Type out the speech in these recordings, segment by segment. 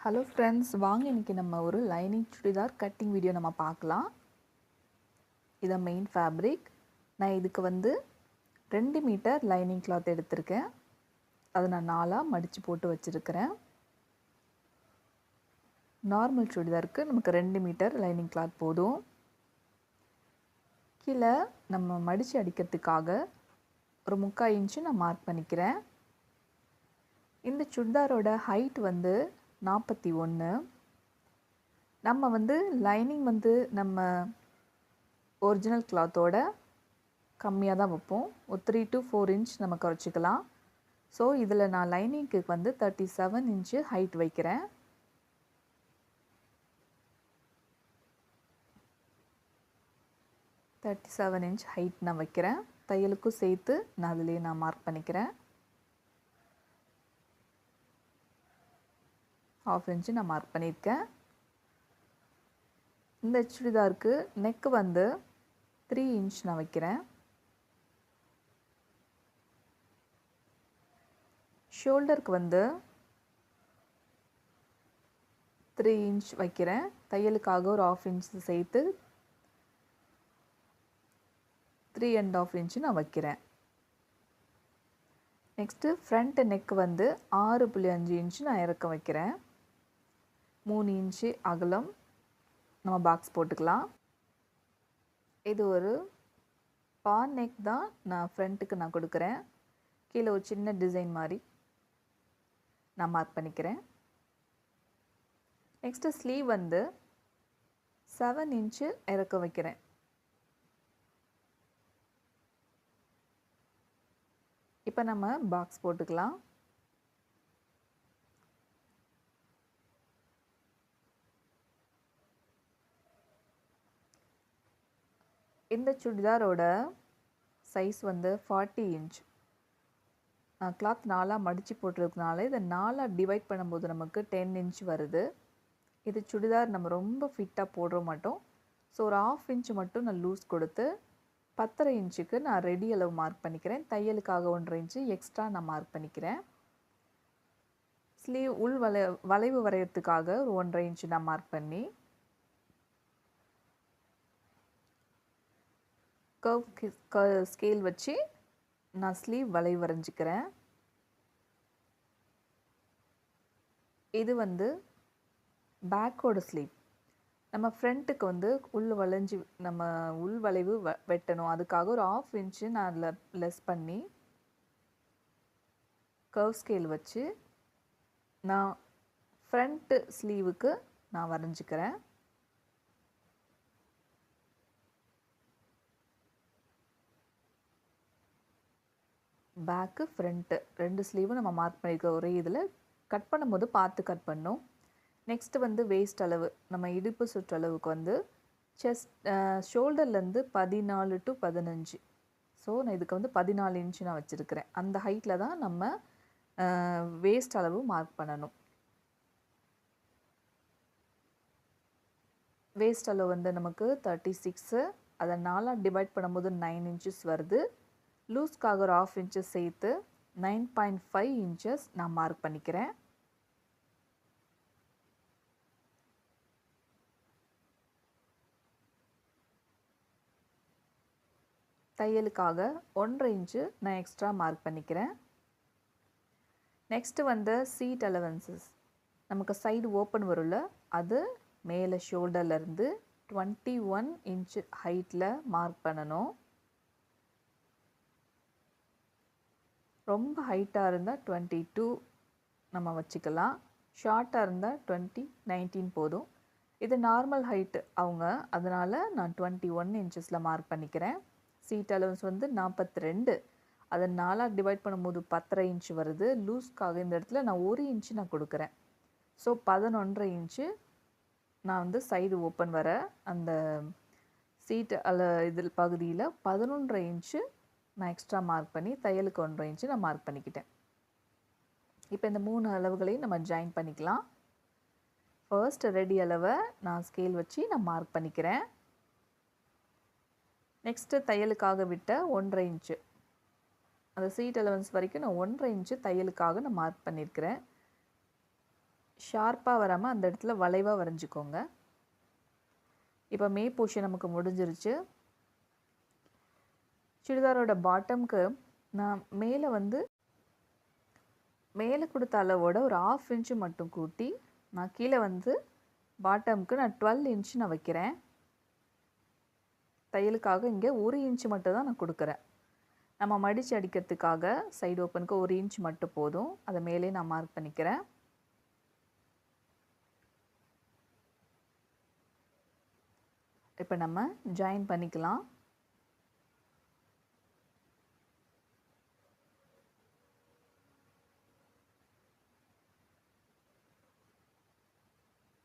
Hello friends, வாங்க இன்றைக்கி நம்ம ஒரு லைனிங் சுடிதார் கட்டிங் வீடியோ நம்ம பார்க்கலாம். இதான் மெயின் ஃபேப்ரிக். நான் இதுக்கு 2 மீட்டர் லைனிங் கிளாத் எடுத்திருக்கேன். அதை நான் 4ஆக மடித்து போட்டு வச்சுருக்கிறேன். நார்மல் சுடிதாருக்கு நமக்கு 2 மீட்டர் லைனிங் கிளாத் போதும். கீழே நம்ம மடித்து அடிக்கிறதுக்காக ஒரு 3/4 இன்ச்சு நான் மார்க் பண்ணிக்கிறேன். இந்த சுடிதாரோட ஹைட் 41. நம்ம லைனிங் நம்ம ஒரிஜினல் கிளாத்தோட கம்மியாக தான் வைப்போம். ஒரு 3 to 4 இன்ச் நம்ம குறைச்சிக்கலாம். ஸோ இதில் நான் லைனிங்க்கு 37 இன்ச்சு ஹைட் வைக்கிறேன். இன்ச் ஹைட் நான் வைக்கிறேன். தையலுக்கும் சேர்த்து நான் அதிலே நான் மார்க் பண்ணிக்கிறேன். 1/2 இன்ச்சு நான் மார்க் பண்ணியிருக்கேன். இந்த சுடிதாருக்கு நெக்கு 3 இன்ச் நான் வைக்கிறேன். ஷோல்டருக்கு 3 இன்ச் வைக்கிறேன். தையலுக்காக ஒரு 1/2 இன்ச் சேர்த்து 3 1/2 இன்ச்சு நான் வைக்கிறேன். நெக்ஸ்ட்டு ஃப்ரண்ட் நெக் 6.5 இன்ச்சு நான் இறக்க வைக்கிறேன். 3 இன்ச்சு அகலம் நம்ம பாக்ஸ் போட்டுக்கலாம். இது ஒரு பான் நெக் தான் நான் ஃப்ரண்ட்டுக்கு நான் கொடுக்குறேன். கீழே ஒரு சின்ன டிசைன் மாதிரி நான் மார்க் பண்ணிக்கிறேன். நெக்ஸ்ட்டு ஸ்லீவ் 7 இன்ச்சு இறக்க வைக்கிறேன். இப்போ நம்ம பாக்ஸ் போட்டுக்கலாம். இந்த சுடிதாரோட சைஸ் 40 இன்ச். நான் கிளாத் 4ஆக மடித்து போட்டிருக்கனால இதை 4ஆக டிவைட் பண்ணும்போது நமக்கு 10 இன்ச் வருது. இது சுடிதார் நம்ம ரொம்ப ஃபிட்டாக போட மாட்டோம். ஸோ ஒரு 1/2 இன்ச் மட்டும் நான் லூஸ் கொடுத்து 10.5 இன்ச்சுக்கு நான் ரெடி அளவு மார்க் பண்ணிக்கிறேன். தையலுக்காக 1.5 இன்ச்சு எக்ஸ்ட்ரா நான் மார்க் பண்ணிக்கிறேன். ஸ்லீவ் உள் வளைவு வரைகிறதுக்காக ஒரு 1.5 இன்ச்சு நான் மார்க் பண்ணி கர்வ் ஸ்கேல் வச்சு நான் ஸ்லீவ் வளைவு வரைஞ்சிக்கிறேன். இது பேக்கோட ஸ்லீவ். நம்ம ஃப்ரண்ட்டுக்கு நம்ம உள் வளைவு வெட்டணும். அதுக்காக ஒரு 1/2 இன்ச்சு நான் அதில் லெஸ் பண்ணி கர்வ் ஸ்கேல் வச்சு நான் ஃப்ரண்ட்டு ஸ்லீவுக்கு நான் வரைஞ்சிக்கிறேன். பேக்கு ஃப்ரண்ட்டு 2 ஸ்லீவும் நம்ம மார்க் பண்ணியிருக்க ஒரே இதில் கட் பண்ணும்போது பார்த்து கட் பண்ணோம். நெக்ஸ்ட்டு வேஸ்ட் அளவு நம்ம இடுப்பு சுற்றளவுக்கு செஸ்ட் ஷோல்டர்லேருந்து 14 to 15. ஸோ நான் இதுக்கு 14 இன்ச்சு நான் வச்சுருக்கிறேன். அந்த ஹைட்டில் தான் நம்ம வேஸ்ட் அளவு மார்க் பண்ணணும். வேஸ்ட் அளவு நமக்கு 36. அதை 4ஆக டிவைட் பண்ணும்போது 9 இன்ச்சஸ் வருது. லூஸ்க்காக ஒரு 1/2 இன்ச்சஸ் சேர்த்து 9.5 இன்ச்சஸ் நான் மார்க் பண்ணிக்கிறேன். தையலுக்காக 1.5 இன்ச்சு நான் எக்ஸ்ட்ரா மார்க் பண்ணிக்கிறேன். நெக்ஸ்ட்டு சீட் அலவன்சஸ் நமக்கு சைடு ஓப்பன் வரும்ல, அது மேலே ஷோல்டர்லேருந்து 21 இன்ச்சு ஹைட்டில் மார்க் பண்ணணும். ரொம்ப ஹைட்டாக இருந்தால் 22 நம்ம வச்சுக்கலாம். ஷார்ட்டாக இருந்தால் 19 போதும். இது நார்மல் ஹைட்டு அவங்க, அதனால் நான் 21 இன்ச்சஸில் மார்க் பண்ணிக்கிறேன். Seat allowance 42. அதை 4ஆக டிவைட் பண்ணும்போது 10.5 இன்ச்சு வருது. லூஸ்க்காக இந்த இடத்துல நான் 1 இன்ச்சு நான் கொடுக்குறேன். ஸோ 11.5 இன்ச்சு நான் சைடு ஓப்பன் வர அந்த சீட் இதில் பகுதியில் 11.5 இன்ச்சு நான் எக்ஸ்ட்ரா மார்க் பண்ணி தையலுக்கு 1.5 இன்ச்சு நான் மார்க் பண்ணிக்கிட்டேன். இப்போ இந்த 3 அளவுகளையும் நம்ம ஜாயின் பண்ணிக்கலாம். ஃபர்ஸ்ட் ரெடி அளவை நான் ஸ்கேல் வச்சு நான் மார்க் பண்ணிக்கிறேன். நெக்ஸ்ட்டு தையலுக்காக விட்ட 1.5 இன்ச்சு, அந்த சீட் அலவன்ஸ் வரைக்கும் நான் 1.5 இன்ச்சு தையலுக்காக நான் மார்க் பண்ணியிருக்கிறேன். ஷார்ப்பாக வராமல் அந்த இடத்துல வளைவாக வரைஞ்சிக்கோங்க. இப்போ மே போர்ஷன் நமக்கு முடிஞ்சிருச்சு. சுடிதாரோட பாட்டம்க்கு நான் மேலே கொடுத்த அளவோட ஒரு 1/2 இன்ச்சு மட்டும் கூட்டி நான் கீழே பாட்டம்க்கு நான் 12 இன்ச் நான் வைக்கிறேன். தையலுக்காக இங்கே 1 இன்ச் மட்டும் தான் நான் கொடுக்குறேன். நம்ம மடித்து அடிக்கிறதுக்காக சைடு ஓப்பனுக்கு 1 இன்ச் மட்டும் போதும். அதை மேலே நான் மார்க் பண்ணிக்கிறேன். இப்போ நம்ம ஜாயின் பண்ணிக்கலாம்.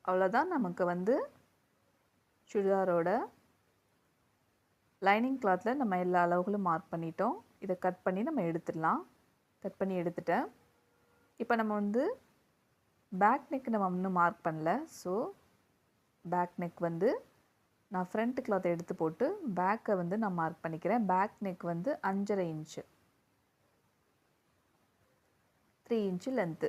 அவ்வளோதான். நமக்கு சுடிதாரோட லைனிங் கிளாத்தில் நம்ம எல்லா அளவுகளும் மார்க் பண்ணிட்டோம். இதை கட் பண்ணி நம்ம எடுத்துடலாம். கட் பண்ணி எடுத்துட்டேன். இப்போ நம்ம பேக் நெக் நம்ம இன்னும் மார்க் பண்ணல. ஸோ பேக் நெக் நான் ஃப்ரண்ட் கிளாத்தை எடுத்து போட்டு பேக்கை நான் மார்க் பண்ணிக்கிறேன். Back neck 5.5 inch, 3 inch length.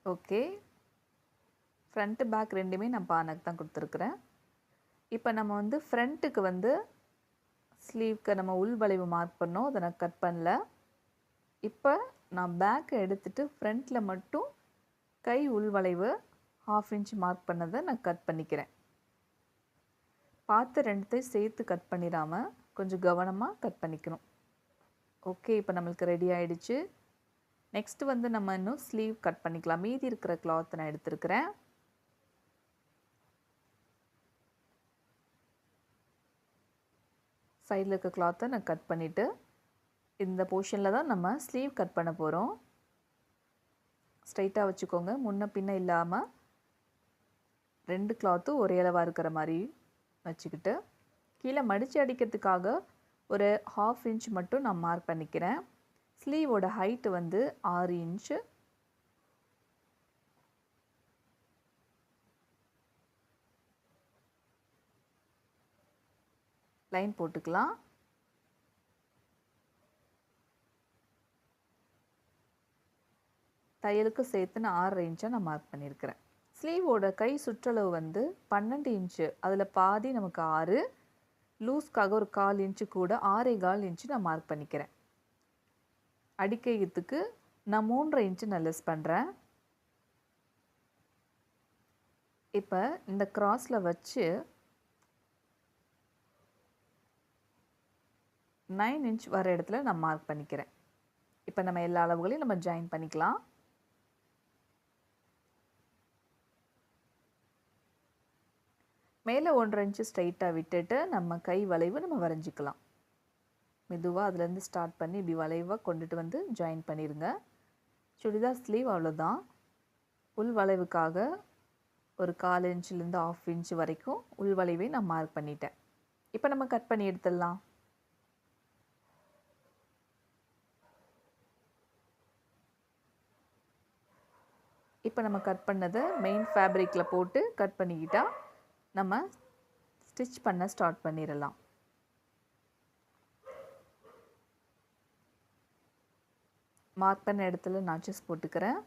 Okay, front back ரெண்டுமே நான் பானக்கு தான் கொடுத்துருக்குறேன். இப்போ நம்ம ஃப்ரண்ட்டுக்கு ஸ்லீவ்க்கு நம்ம உள் வளைவு மார்க் பண்ணோம். அதை நான் கட் பண்ணல. இப்போ நான் பேக்கை எடுத்துகிட்டு ஃப்ரண்ட்டில் மட்டும் கை உள் வளைவு 1/2 இன்ச் மார்க் பண்ணதை நான் கட் பண்ணிக்கிறேன். பார்த்து ரெண்டுத்தையும் சேர்த்து கட் பண்ணிடாமல் கொஞ்சம் கவனமாக கட் பண்ணிக்கணும். ஓகே, இப்போ நம்மளுக்கு ரெடி ஆகிடுச்சு. நெக்ஸ்ட்டு நம்ம இன்னும் ஸ்லீவ் கட் பண்ணிக்கலாம். மீதி இருக்கிற கிளாத்தை நான் எடுத்துருக்கிறேன். சைடில் இருக்க கிளாத்தை நான் கட் பண்ணிவிட்டு இந்த போர்ஷனில் தான் நம்ம ஸ்லீவ் கட் பண்ண போகிறோம். ஸ்ட்ரைட்டாக வச்சுக்கோங்க, முன்ன பின்ன இல்லாமல் 2 கிளாத்தும் ஒரே அளவாக இருக்கிற மாதிரி வச்சுக்கிட்டு கீழே மடித்து அடிக்கிறதுக்காக ஒரு 1/2 இன்ச் மட்டும் நான் மார்க் பண்ணிக்கிறேன். ஸ்லீவோட ஹைட்டு 6 இன்ச்சு. லைன் போட்டுக்கலாம். தையலுக்கு சேர்த்து நான் 6.5 இன்ச்சை நான் மார்க் பண்ணியிருக்கிறேன். ஸ்லீவோட கை சுற்றளவு 12 இன்ச்சு. அதில் பாதி நமக்கு 6, லூஸ்க்காக ஒரு 1/4 இன்ச்சு கூட 6.25 இன்ச்சு நான் மார்க் பண்ணிக்கிறேன். அடிக்கையத்துக்கு நான் 3.5 இன்ச்சு நான் லெஸ் பண்ணுறேன். இப்போ இந்த கிராஸில் வச்சு 9 இன்ச் வர இடத்துல நான் மார்க் பண்ணிக்கிறேன். இப்போ நம்ம எல்லா அளவுகளையும் நம்ம ஜாயின் பண்ணிக்கலாம். மேலே 1.5 இன்ச்சு ஸ்ட்ரைட்டாக விட்டுட்டு நம்ம கை வளைவு நம்ம வரைஞ்சிக்கலாம். மெதுவாக அதுலேருந்து ஸ்டார்ட் பண்ணி இப்படி வளைவாக கொண்டுட்டு ஜாயின் பண்ணிடுங்க. சுடிதார் ஸ்லீவ் அவ்வளோதான். உள் வளைவுக்காக ஒரு 1/4 இன்ச்சிலேருந்து 1/2 இன்ச்சு வரைக்கும் உள் வளைவை நான் மார்க் பண்ணிட்டேன். இப்போ நம்ம கட் பண்ணி எடுத்துடலாம். இப்போ நம்ம கட் பண்ணதை மெயின் ஃபேப்ரிக்கில் போட்டு கட் பண்ணிக்கிட்டால் நம்ம ஸ்டிச் பண்ண ஸ்டார்ட் பண்ணிடலாம். மார்க் பண்ண இடத்துல நாச்சஸ் போட்டுக்கிறேன்.